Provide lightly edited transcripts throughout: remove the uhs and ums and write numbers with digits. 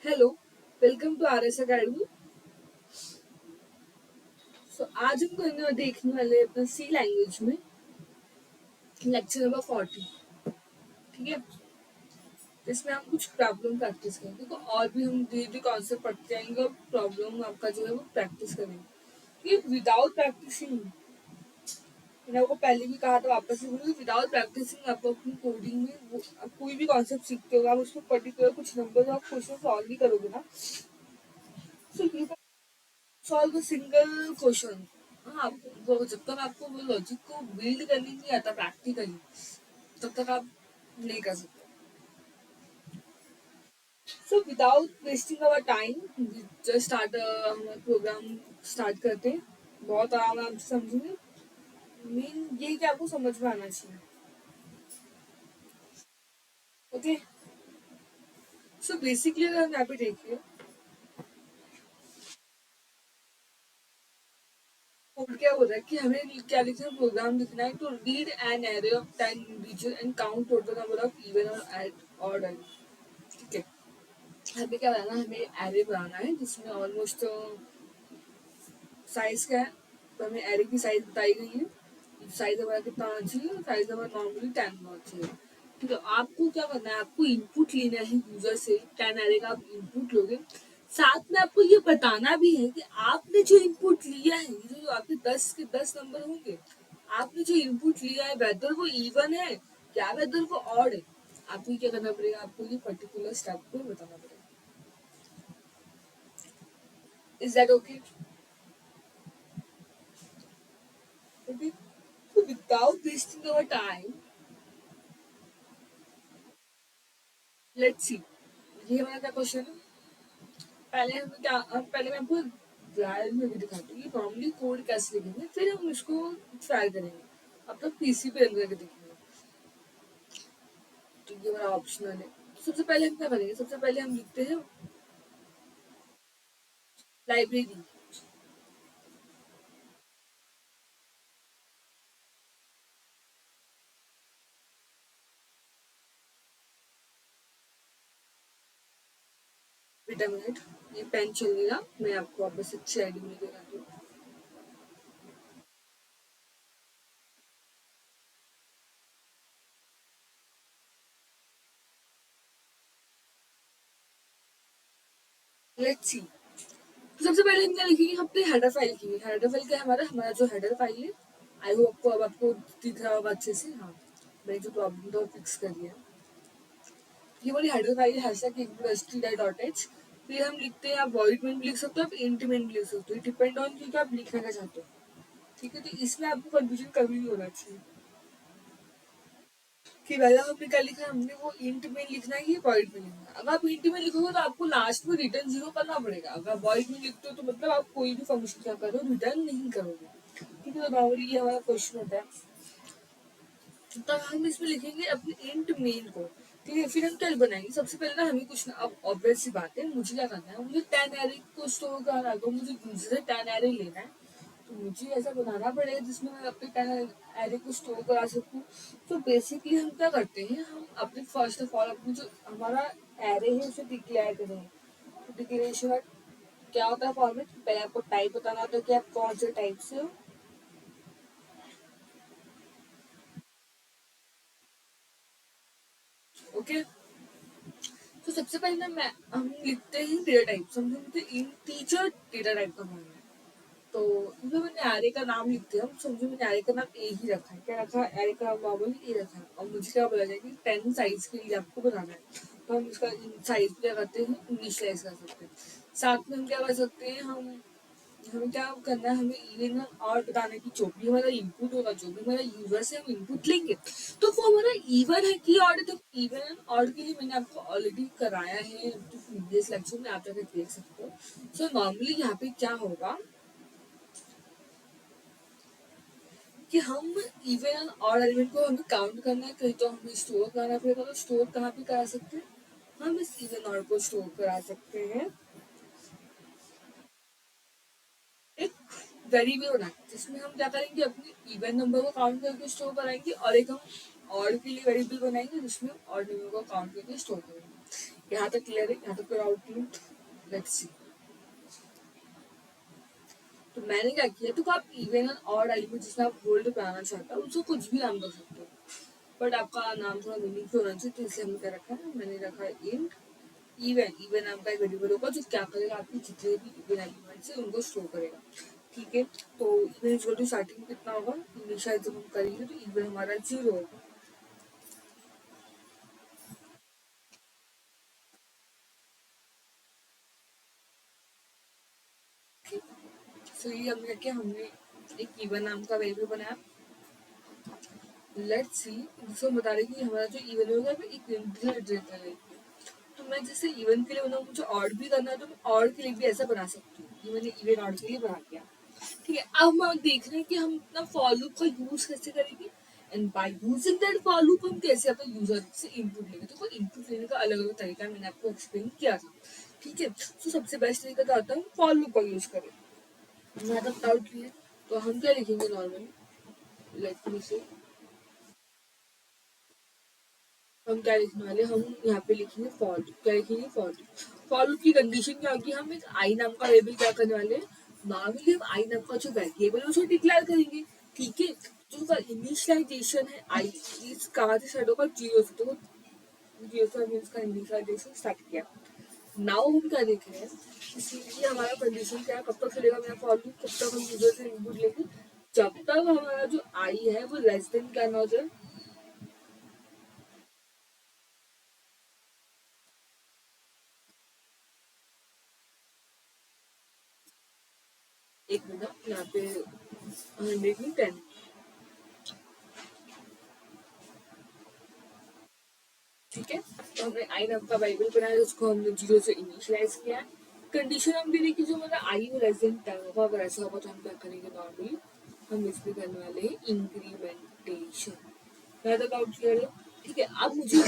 Hello, welcome to R S academy. So आज हम देखने वाले हैं अपना सी लैंग्वेज में लेक्चर नंबर 40। ठीक है, इसमें हम कुछ प्रॉब्लम प्रैक्टिस करेंगे, तो और भी हम धीरे धीरे कॉन्सेप्ट पढ़ते जाएंगे और प्रॉब्लम आपका जो है वो प्रैक्टिस करेंगे। ये विदाउट प्रैक्टिसिंग, मैंने आपको पहले भी कहा था, वापस से बोलूँ, विदाउट प्रैक्टिसिंग आप अपनी कोडिंग में आप कोई भी कॉन्सेप्ट सीखते हो, आप उसमें पर्टिकुलर कुछ नंबर आप क्वेश्चन सॉल्व भी करोगे ना, so you solve a single question. हाँ, वो जब तक आपको वो लॉजिक को बिल्ड करने नहीं आता प्रैक्टिकली, तब तक आप नहीं कर सकते। So without wasting our time just start, हमारा प्रोग्राम स्टार्ट करते हैं। बहुत आराम से समझेंगे। मेन ये कि आपको समझ में आना चाहिए। ओके, सो बेसिकली अगर हम यहाँ पे देखिए, कोड क्या हो रहा है कि हमें क्या लिखना है, प्रोग्राम लिखना है। तो read an array of 10 integer and count total number of even और ऑड। ठीक है, हमें क्या बनाना है, हमें एरे बनाना है जिसमें ऑलमोस्ट साइज क्या है। तो हमें एरे की साइज बताई गई है, साइज हमारा कितना होना चाहिए, साइज हमारा नॉर्मली 10 होना चाहिए। ठीक है, आपको क्या करना है, आपको इनपुट लेना है यूजर से। 10 एरे का आप इनपुट लोगे, साथ में आपको ये बताना भी है कि आपने जो इनपुट लिया है, जो आपके 10 के 10 नंबर होंगे, आपने जो इनपुट लिया है वेदर वो इवन है या वेदर वो ऑड है। आपको क्या करना पड़ेगा, आपको ये पर्टिकुलर स्टेप को बताना पड़ेगा। Is that okay? Okay. So without wasting our time, let's see. ये हमारा क्या क्वेश्चन है। पहले मैं आपको ट्रायल में भी दिखाती हूँ कि नॉर्मली कोड कैसे लिखेंगे, फिर हम इसको ट्राई करेंगे, अपना पीसी पे रन करके देखेंगे। तो ये हमारा ऑप्शनल है। तो सबसे पहले हम क्या करेंगे, सबसे पहले हम लिखते हैं लाइब्रेरी। वेट अ मिनट, ये पेन चल गया, मैं आपको वापस अच्छी आईडी में दिखाती हूँ। Let's see. तो सबसे पहले हम क्या लिखेंगे, हम अपने हेडर फाइल की। हेडर फाइल क्या है, हमारा हमारा जो हेडर फाइल है। आई होप आपको अब आपको दिख रहा होगा अच्छे से। हाँ, मैंने जो प्रॉब्लम था वो फिक्स कर दिया। ये वाली हेडर फाइल है std.h। फिर हम लिखते हैं, आप वॉइड में भी लिख सकते हो, आप इंट में भी लिख सकते हो, डिपेंड ऑन कि आप लिखना क्या चाहते हो। ठीक है, तो इसमें आपको कंफ्यूजन कभी नहीं होना चाहिए कि पहला हमने क्या लिखा है, हमने वो इंट में लिखना है कि वॉइड में लिखना है। अगर आप इंट में लिखोगे तो आपको लास्ट में रिटर्न जीरो करना पड़ेगा। अगर वॉइड में लिखते हो तो मतलब आप कोई भी फंक्शन क्या करो, रिटर्न नहीं करोगे। ठीक है, तो नॉर्मली ये हमारा क्वेश्चन होता है। तब हम इसमें लिखेंगे अपने इंट मेन को। ठीक है, फिर हम क्या बनाएंगे, सबसे पहले ना हमें कुछ ना, अब ऑब्वियस सी बात है, मुझे क्या करना है, मुझे 10 एरे को स्टोर करना है, तो मुझे दूसरे 10 एरे लेना है। तो मुझे ऐसा बनाना पड़ेगा जिसमें मैं अपने 10 एरे को स्टोर करा सकूँ। तो बेसिकली हम क्या करते हैं, हम अपने फर्स्ट ऑफ ऑल अपने जो हमारा एरे है उसे डिक्लेयर करेंगे। तो डिक्लेरेशन क्या होता है फॉर्मेट, पहले आपको टाइप बताना होता है कि आप कौन से टाइप से हो। ओके, तो सबसे पहले ना मैं हम लिखते हैं डेटा टाइप, समझो मुझे इंटीजर डेटा टाइप का मानना है। तो इसमें मैंने एरे का नाम लिखते हैं, हम समझो मैंने एरे का नाम ए ही रखा है। क्या रखा है, एरे का नाम नॉर्मली ए रखा है, और मुझे क्या बोला जाएगा, 10 साइज के लिए आपको बनाना है। तो हम इसका साइज क्या करते हैं, इनिशियलाइज कर सकते हैं। साथ में हम क्या कर सकते हैं, हम हमें क्या करना है, हमें इवन और बताने की, जो भी हमारा इनपुट होगा, जो भी हमारा यूजर से हम इनपुट लेंगे, तो वो हमारा इवन है कि ऑड है। तो इवन एंड ऑड के लिए मैंने आपको ऑलरेडी कराया है प्रीवियस लेक्चर में, आप जाकर देख सकते हो। सो नॉर्मली यहाँ पे क्या होगा कि हम इवन एंड ऑड एलिमेंट को हमें काउंट करना है, कहीं तो हमें स्टोर करना पड़ेगा। तो स्टोर कहाँ पे करा सकते हैं, हम इस इवन ऑड को स्टोर करा सकते हैं एक वेरिएबल बना के, जिसमें हम क्या करेंगे, अपने इवन नंबर को काउंट करके स्टोर कराएंगे, और एक हम ऑड के लिए वेरिएबल बनाएंगे जिसमें ऑड नंबर को काउंट करके स्टोर करेंगे। यहाँ तक क्लियर है, यहाँ तक कोई आउटपुट। Let's see. तो मैंने क्या किया, तो आप इवन एंड ऑड एलिमेंट जिसमें आप होल्ड बनाना चाहते हो उसको कुछ भी नाम दे सकते हो, बट आपका नाम थोड़ा मीनिंगफुल होना चाहिए, तो इसलिए हमने क्या रखा है, मैंने रखा है इंट इवन। इवन नाम का एक वेरिएबल होगा जो क्या करेगा, आपके जितने भी इवन एलिमेंट्स है उनको स्टोर करेगा। ठीक है, तो इवन इक्वल टू स्टार्टिंग कितना होगा, इनिशियल जब हम करेंगे तो इवन हमारा 0 होगा। सो ये हमने क्या, हमने एक इवन नाम का वेरिएबल बनाया। लेट्स सी, जिसको बता रहे कि हमारा जो इवन होगा वो एक इंटीजर जनरेट करेगा। तो मैं जैसे इवन के लिए बनाऊँ, मुझे ऑड भी करना है तो मैं ऑड के लिए भी ऐसा बना सकती हूँ। ये मैंने इवन ऑड के लिए बना दिया। ठीक है, अब हम देख रहे हैं कि हम अपना फॉर लूप का यूज कैसे करेंगे, and by using that for loop हम कैसे अपने यूजर से इनपुट लेंगे। तो इनपुट लेने का अलग अलग तरीका मैंने आपको एक्सप्लेन किया था। ठीक है, तो सबसे बेस्ट तरीका क्या होता है, फॉर लूप का यूज करें। मैं तक डाउट क्लियर। तो हम क्या लिखेंगे नॉर्मली, लेट मी से, हम क्या लिखने वाले, हम यहाँ पे लिखेंगे फॉर लूप। क्या लिखेंगे, फॉर लूप। फॉर लूप की कंडीशन क्या होगी, हम एक आई नाम का वेरिएबल क्या करने वाले हैं, नॉर्मली हम आई नाम का जो वेरिएबल है उसको डिक्लेयर करेंगे। ठीक है, जो उसका इनिशियलाइजेशन है आई, इस कहाँ से स्टार्ट होगा, जीरो से। तो जीरो से हमने इसका इनिशियलाइजेशन स्टार्ट किया। नाउ हम क्या देख रहे हैं, इसीलिए हमारा कंडीशन क्या है, कब तक चलेगा मेरा फॉर लूप, कब तक हम यूजर से इनपुट लेंगे, जब तक हमारा जो आई है वो लेस देन क्या ना हो जाए। एक मिनट, यहाँ पे 110। ठीक है, तो हमने आई नाम का वेरिएबल बनाया, उसको हमने जीरो से इनिशियलाइज किया है। कंडीशन हम भी देखिए, जो हमारा आई वो लेस देन 10 होगा, अगर ऐसा होगा तो हम क्या करेंगे, नॉर्मली हम इस पे करने वाले हैं इंक्रीमेंटेशन। मैं तक आउट क्लियर है। ठीक है, अब मुझे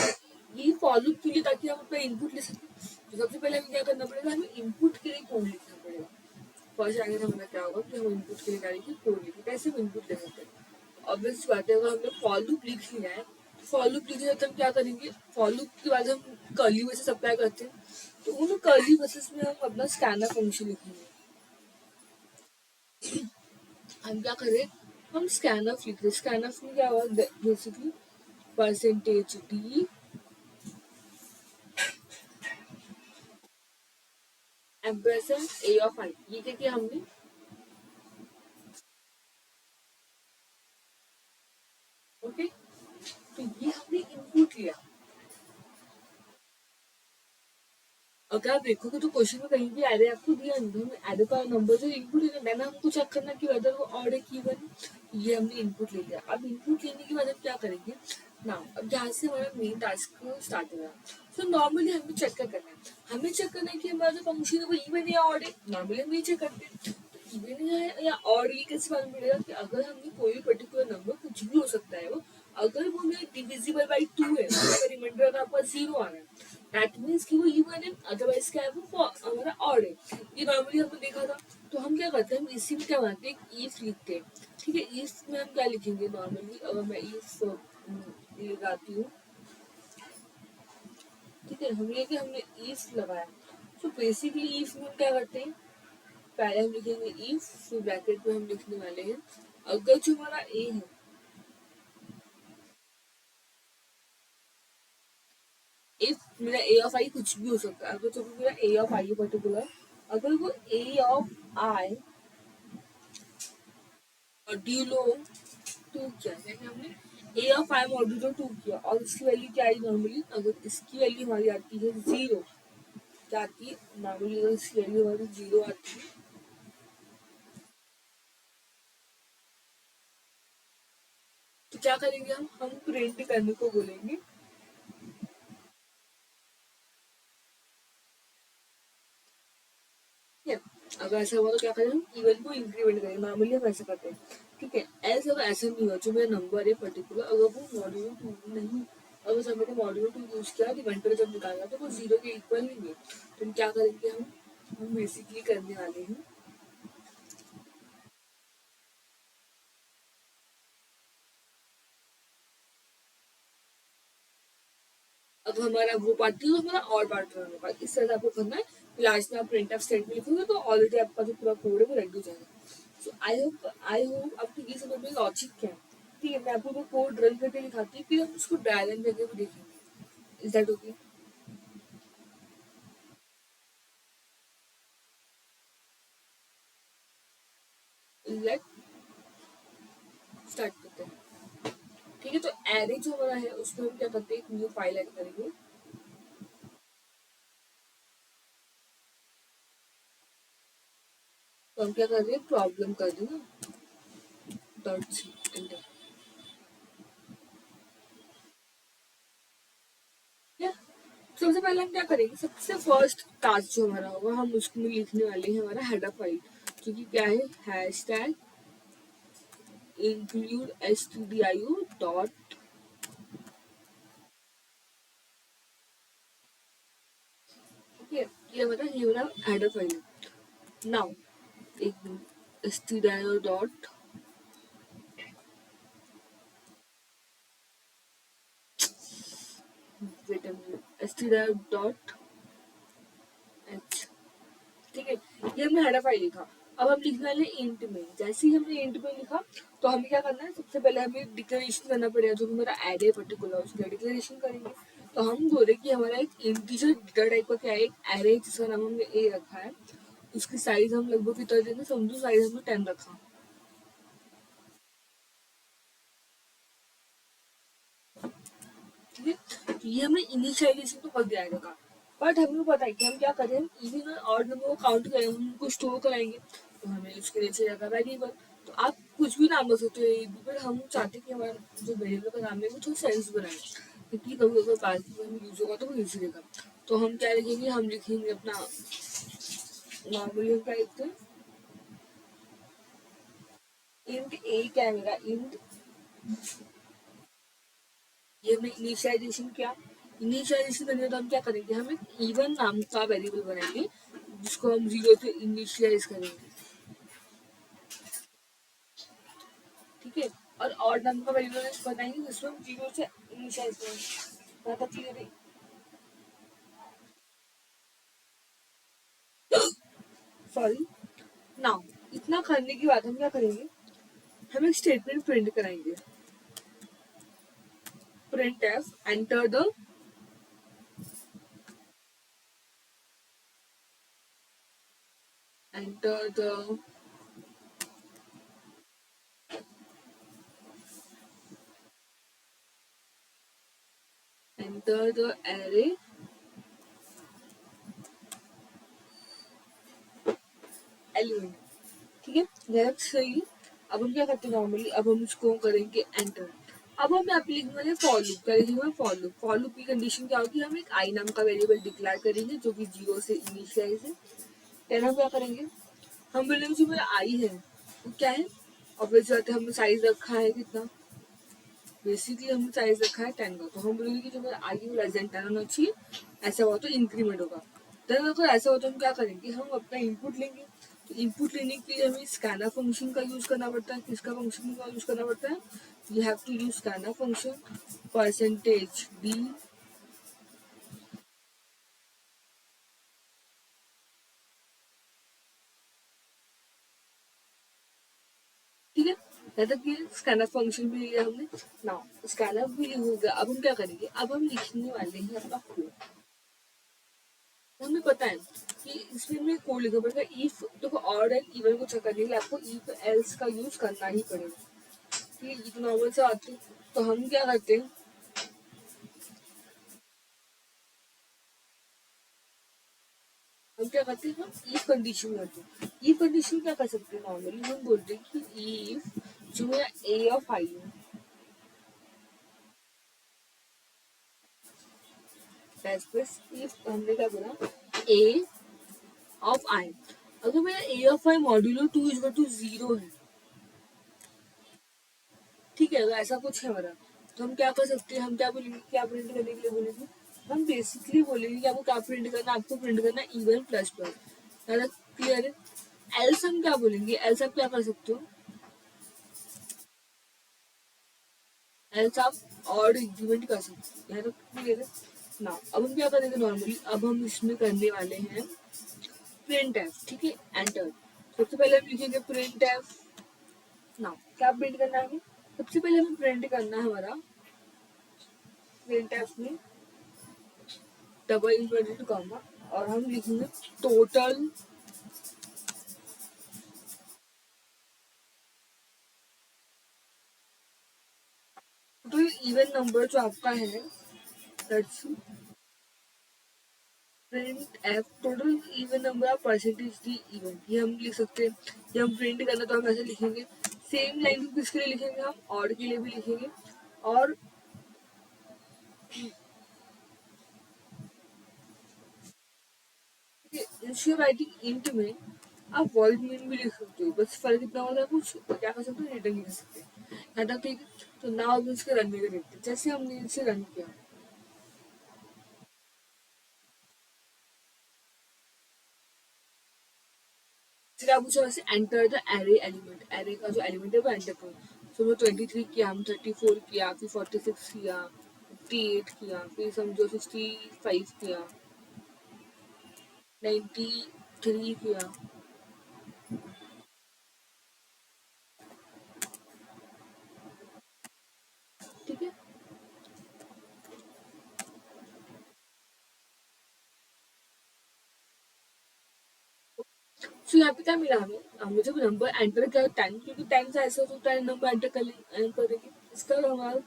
ये फॉलो के लिए, ताकि हम अपना इनपुट ले सकें, तो सबसे पहले हमें क्या करना पड़ेगा, हमें इनपुट के लिए कोड लिखना पड़ेगा। फर्स्ट आगे हमें क्या होगा कि हम इनपुट के लिए करेंगे कोड लिखें। कैसे हम इनपुट ले सकते हैं, ऑब्वियस बात है, अगर हमने फॉर लूप लिख लिया है, फॉर लूप लिखे तो हम क्या करेंगे, फॉर लूप के बाद हम कर्ली ब्रेसेस अप्लाई करते हैं, तो उन कर्ली ब्रेसेस में हम अपना स्कैनर फंक्शन लिखेंगे। हम क्या करें, हम स्कैनर लिख रहे, स्कैनर में क्या होगा basically, percentage D ampersand A of I, ये क्या किया हमने। ओके, तो ये हमने इनपुट लिया। अगर आप देखोगे तो क्वेश्चन में कहीं भी एरे आपको दिया नहीं, हमें एरे का नंबर जो इनपुट लेना, मैंने हमको चेक करना कि वेदर वो ऑड है कि इवन। ये हमने इनपुट ले लिया। अब इनपुट लेने के बाद हम क्या करेंगे ना, अब जहाँ से हमारा मेन टास्क स्टार्ट होगा, तो नॉर्मली हमें चेक क्या करना है, हमें चेक करना है कि हमारा जो फंक्शन है वो इवन या ऑड है। नॉर्मली हम ये चेक करते हैं, तो इवन या ऑड ये कैसे मालूम पड़ेगा, कि अगर हमने कोई पर्टिकुलर नंबर, कुछ भी हो सकता है वो, अगर वो मेरे डिविजिबल बाई 2 है, उसका रिमाइंडर अगर आपका 0 आ रहा है, दैट मीन्स कि वो इवन है, अदरवाइज क्या है, वो हमारा ऑड है। ये नॉर्मली हमने देखा था। तो हम क्या करते हैं, हम इसी में क्या बनाते हैं, एक इफ लिखते हैं। ठीक है, इफ में हम क्या लिखेंगे नॉर्मली, अगर मैं इफ लगाती हूँ, ठीक है, हम ये कि हमने इफ लगाया, तो बेसिकली इफ में हम क्या करते हैं, पहले हम लिखेंगे इफ, फिर ब्रैकेट में हम लिखने वाले हैं, अगर जो हमारा ए है, इफ मेरा ए ऑफ आई कुछ भी हो सकता है, अगर जो भी मेरा ए ऑफ आई है पर्टिकुलर, अगर वो ए ऑफ आई मॉड्यूलो 2 किया, यानी हमने ए ऑफ आई मॉड्यूलो 2 किया, और इसकी वैल्यू क्या आई नॉर्मली, अगर इसकी वैल्यू हमारी आती है 0, क्या आती है नॉर्मली, अगर इसकी वैल्यू हमारी 0 आती है, तो क्या करेंगे, हम प्रिंट करने को बोलेंगे। ठीक है, अगर ऐसा हुआ तो क्या करें, हम इवन को इंक्रीमेंट करें, नॉर्मली हम ऐसा करते हैं। ठीक है, ऐसे अगर ऐसा नहीं हुआ, जो मेरा नंबर है पर्टिकुलर, अगर वो मॉड्यूल 2 नहीं, अगर जब मैंने मॉड्यूल 2 यूज किया, रिमाइंडर जब निकाला तो वो 0 के इक्वल नहीं है, तो हम क्या करेंगे, हम बेसिकली करने वाले हैं, अब हमारा वो पार्ट थी तो हमारा और पार्ट रन होगा। इस तरह से आपको करना है। लास्ट में आप प्रिंट ऑफ स्टेटमेंट लिखोगे तो ऑलरेडी आपका जो पूरा कोड है वो रेडी हो जाएगा। सो आई होप आपको ये समझ में लॉजिक क्या है। ठीक है, मैं आपको वो कोड रन करके दिखाती हूँ, फिर हम उसको डायल इन करके भी देखेंगे। Is that okay? Let start करते हैं। ठीक है, तो एरे जो हमारा है उसमें हम क्या करते हैं, एक न्यू फाइल ऐड करेंगे। तो हम क्या कर रहे हैं, प्रॉब्लम कर देना डॉट सी एंटर। सबसे पहले हम क्या करेंगे, सबसे फर्स्ट टास्क जो हमारा होगा हम उसमें लिखने वाले हैं हमारा हेडर फाइल, जो कि क्या है, hash tag include stdio dot. ठीक है, ये हमारा हेडर फाइल है। नाउ एक stdio dot, wait a minute, stdio dot h। ठीक है, ये हमने हेडर फाइल लिखा। अब हम लिखने वाले इंट में। जैसे ही हमने इंट में लिखा तो हमें क्या करना है, सबसे पहले हमें डिक्लेरेशन करना पड़ेगा। जो हमारा एरे पर्टिकुलर उसका डिक्लेरेशन करेंगे। तो हम बोले कि हमारा एक इंटीजर डेटा टाइप का क्या है, एक एरे जिसका नाम हमने ए रखा है। उसकी साइज हम लगभग कितना देंगे, समझो साइज हमने 10 रखा। ठीक है, तो ये हमने इनिशियलाइजेशन तो कर दिया रहेगा। बट हमें पता है कि हम क्या करें, इवन और नंबर को काउंट करें, हम उनको स्टोर कराएंगे। तो हमें उसके लिए चाहिए रहेगा वेरिएबल। तो आप कुछ भी नाम रख सकते हो एक भी, पर हम चाहते हैं कि हमारा जो वेरिएबल का नाम है वो थोड़ा सेंस बनाए, क्योंकि कभी अगर बाद में यूज होगा तो वो यूज रहेगा। तो हम क्या लिखेंगे, हम लिखेंगे अपना नॉर्मली हम क्या लिखते हैं, इंट ए क्या है मेरा, इंट। ये हमने इनिशियलाइजेशन किया। इनिशियलाइजेशन करने के बाद हम क्या करेंगे, हम एक इवन नाम का वेरिएबल बनाएंगे जिसको हम जीरो से इनिशियलाइज करेंगे। ठीक है, और ऑड नाम का वेरिएबल बनाएंगे जिसको हम जीरो से इनिशियलाइज करेंगे। यहाँ तक क्लियर है? सॉरी। नाउ इतना करने के बाद हम क्या करेंगे, हम एक स्टेटमेंट प्रिंट कराएंगे। Print F enter the enter the array element. ठीक है, दैट्स सही। अब हम क्या करते हैं नॉर्मली, अब हम इसको करेंगे एंटर। अब हम यहाँ पे लिखने वाले फॉर लूप। क्या लिखेंगे, फॉर लूप। फॉर लूप की कंडीशन क्या होगी, हम एक आई नाम का वेरिएबल डिक्लेयर करेंगे जो कि जीरो से इनिशियलाइज है। देन हम क्या करेंगे, हम बोलेंगे जो मेरा आई है वो क्या है। ऑब्वियस बात है, हमने साइज रखा है कितना, बेसिकली हमने साइज रखा है 10 का। तो हम बोलेंगे कि जो मेरा आई है वो लेस देन 10 होना चाहिए। ऐसा हुआ तो इंक्रीमेंट होगा। देन अगर ऐसा हो तो हम क्या करेंगे, हम अपना इनपुट लेंगे। तो इनपुट लेने के लिए हमें स्कैनर फंक्शन का यूज करना पड़ता है। किसका फंक्शन का यूज करना पड़ता है, you have to use scanner function percentage D. ठीक है, यहाँ तक ये स्कैनर फंक्शन भी लिया हमने ना, स्कैनर भी हो गया। अब हम क्या करेंगे, अब हम लिखने वाले हैं अपना कोड। हमें पता है कि इसमें हमें कोड लिखना पड़ेगा। इफ देखो, ऑड एंड इवन को चेक करने के लिए आपको इफ एल्स का यूज करना ही पड़ेगा। ठीक है, ये तो नॉर्मल से आती है। तो हम क्या करते हैं, हम इफ कंडीशन करते हैं। इफ कंडीशन क्या कर सकते हैं, नॉर्मली हम बोलते हैं कि इफ जो मेरा ए ऑफ आई है, बस इफ हमने क्या बोला, ए ऑफ आई। अगर मेरा A of I modulo 2 is to 0 है, ठीक है, अगर ऐसा कुछ है हमारा, तो हम क्या कर सकते हैं, हम क्या बोलेंगे, क्या प्रिंट करने के लिए बोलेंगे, हम बेसिकली बोलेंगे कि आपको क्या प्रिंट करना है, आपको प्रिंट करना है इवन प्लस प्लस। ज़्यादा क्लियर है? एल्स हम क्या बोलेंगे, एल्स आप क्या कर सकते हो, एल्स आप और इंक्रीमेंट कर सकते हो। यहाँ तक क्लियर है? ना अब हम क्या करेंगे नॉर्मली, अब हम इसमें करने वाले हैं प्रिंट एफ, ठीक है, एंटर। सबसे पहले हम लिखेंगे प्रिंट एफ। ना क्या प्रिंट करना है हमें, सबसे पहले हमें प्रिंट करना है हमारा प्रिंट एफ में डबल इन्वर्टेड कॉमा, और हम लिखेंगे टोटल इवन नंबर जो आपका है, that's print F total even number of percentage the even, ये हम लिख सकते हैं। ये हम प्रिंट करना तो हम ऐसे लिखेंगे। सेम लाइन किसके लिए लिखेंगे, हम ऑड के लिए भी लिखेंगे। और इंस्टेड राइटिंग इंट में आप वॉइड मेन भी लिख सकते हो, बस फर्क इतना होता है कुछ क्या कर सकते हो, रिटर्न लिख सकते हैं। यहाँ तक ठीक है। तो नाउ हम इसके रन करके देखते हैं, जैसे हमने इसे रन किया, फिर आप पूछो वैसे enter the array element, array का जो एलिमेंट है वो एंटर करो। तो हमने 23 किया, हम 34 किया, फिर 46 किया, 58 किया, फिर समझो 65 किया, 93 किया, ठीक है। तो यहाँ पे क्या मिला हमें, हमें जब नंबर एंटर किया 10, क्योंकि 10 से ऐसा होता है नंबर एंटर करेंगे। इसका हमारा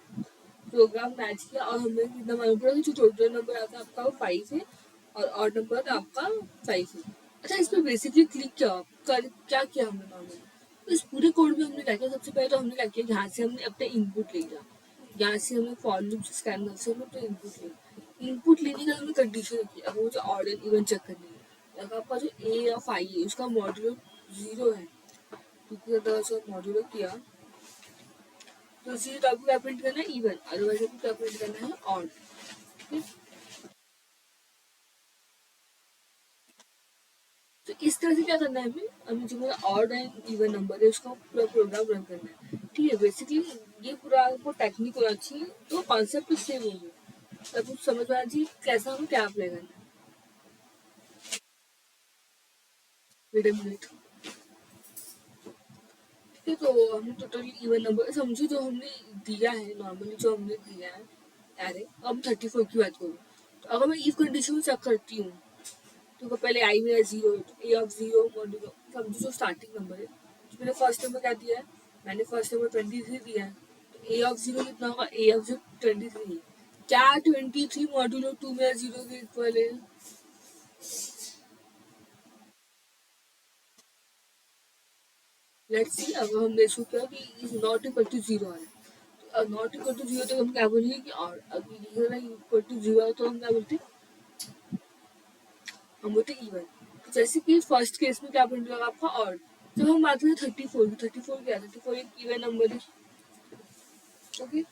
प्रोग्राम मैच किया और हमें कितना मालूम पड़ा कि जो टोटल नंबर आता है आपका वो 5 है, और ऑड नंबर आपका 5 है। अच्छा, इस पर बेसिकली क्लिक क्या किया हमने नॉर्मली, तो इस पूरे कोड में हमने क्या किया, सबसे पहले तो हमने क्या किया, यहाँ से हमने अपना इनपुट ले लिया। यहाँ से हमने फॉर लूप स्कैन से हमने अपना इनपुट लिया। इनपुट लेने का हमने कंडीशन रखी, अब वो जो ऑर्डर इवन चेक करनी है। अगर आपका जो ए ऑफ आई है उसका मॉड्यूलो 0 है, क्योंकि अगर उसका मॉड्यूलो किया तो उसी आपको क्या प्रिंट करना है, इवन, अदरवाइज आपको क्या प्रिंट करना है, ऑड, ठीक है। तो इस तरह से क्या करना है हमें, हमें जो मेरा ऑड एंड इवन नंबर है उसका पूरा प्रोग्राम रन करना है, ठीक है। बेसिकली ये पूरा आपको टेक्निक होना चाहिए, तो कॉन्सेप्ट सेम होंगे, तब कुछ समझ में आना चाहिए कैसा हमें क्या अप्लाई करना है। वेट अ मिनट, ठीक है। तो हमने टोटल इवन नंबर समझो जो हमने दिया है, नॉर्मली जो हमने दिया है अरे, अब 34 की बात करूँ, तो अगर मैं इफ कंडीशन चेक करती हूँ, तो पहले आई मेरा 0 है, तो ए ऑफ 0 मॉड्यूलो समझो जो स्टार्टिंग नंबर है, तो मैंने फर्स्ट नंबर क्या दिया है, मैंने फर्स्ट नंबर 23 दिया है, तो ए ऑफ 0 कितना होगा, ए ऑफ 0 23 है। क्या 23 मॉड्यूलो 2 मेरा 0 के इक्वल है, लेट्स सी। अगर हमने इसको किया कि इज नॉट इक्वल टू 0 आ रहा है, नॉट इक्वल टू 0 तो हम क्या बोलेंगे कि, और अगर इक्वल टू 0 तो हम क्या बोलते हैं, हम बोलते इवन। तो जैसे कि फर्स्ट केस में क्या प्रिंट होगा आपका ऑड। जब हम बात करें 34 की, 34 क्या, 34 एक इवन नंबर है, ओके।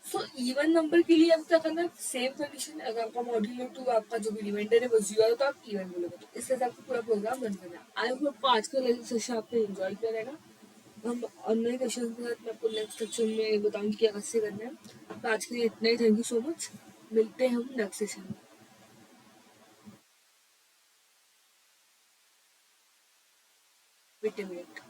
सो इवन नंबर के लिए अब क्या करना है, सेम कंडीशन, अगर आपका मॉड्यूलो 2 आपका जो भी रिमाइंडर है वो 0 है तो आप इवन बोलोगे, तो इस तरह से आपको पूरा प्रोग्राम रन करना है। आई होप आपको आज का सेशन आपने एंजॉय किया रहेगा। हम और नए क्वेश्चन के साथ मैं आपको नेक्स्ट सेक्शन में बताऊंगी क्या कैसे करना है। तो आज के लिए इतना ही, थैंक यू सो मच, मिलते हैं हम नेक्स्ट सेशन में। विद